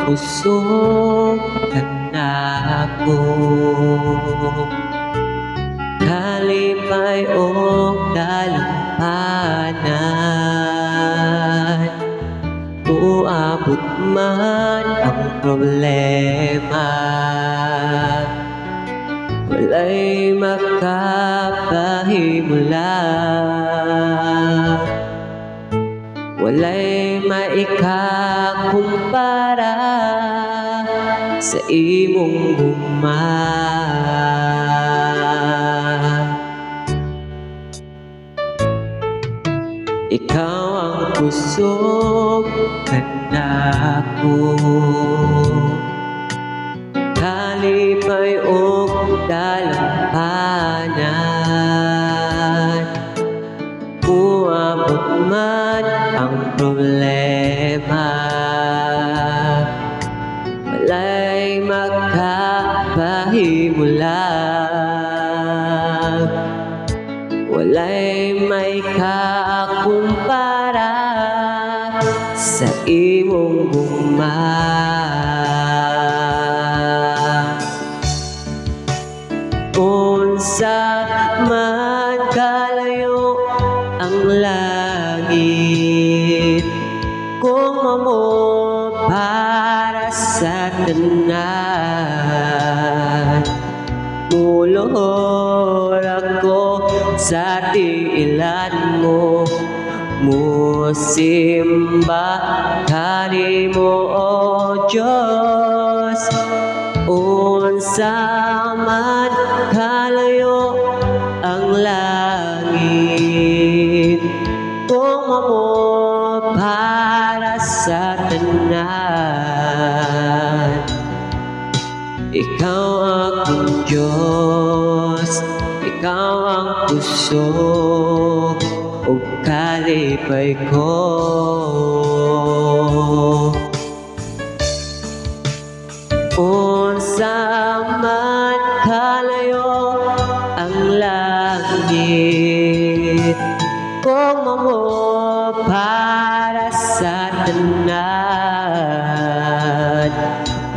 puso kanako, kalipay o dalampanan, uabot man ang problema, walay makapahimula, walay maikakumpara sa imong gugma. Ikaw ang kusog kanako, kalipay o dalampanan, uabot man ang problema, walay makapahimula, walay maikakumpara sa imong gugma. Unsa man kalayo ang langit, kung mamo para sa tanan, muluhod ako sa tiilan mo, musimba kanimo o Diyos. Unsa man kalayo ang langit, kung mamo para sa tanan, ikaw akong Diyos, ikaw ang kusog o kalipay ko. Unsa man kalayo ang langit, kung mamo para sa tanan,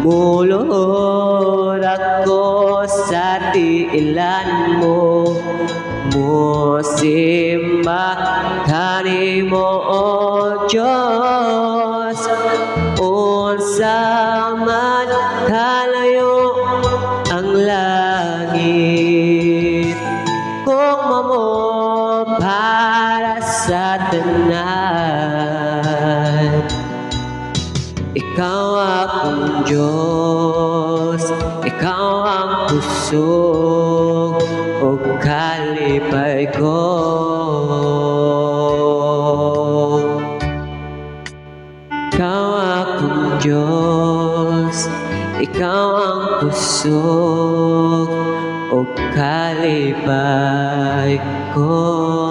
muluhod ako sa tiilan mo, musimba kanimo o Diyos. Unsa man kalayo ang langit, kung mamo para sa tanan, ikaw akong Diyos, ikaw ang pusog o kalipay ko. Ikaw akong Diyos, ikaw ang pusog o kalipay ko.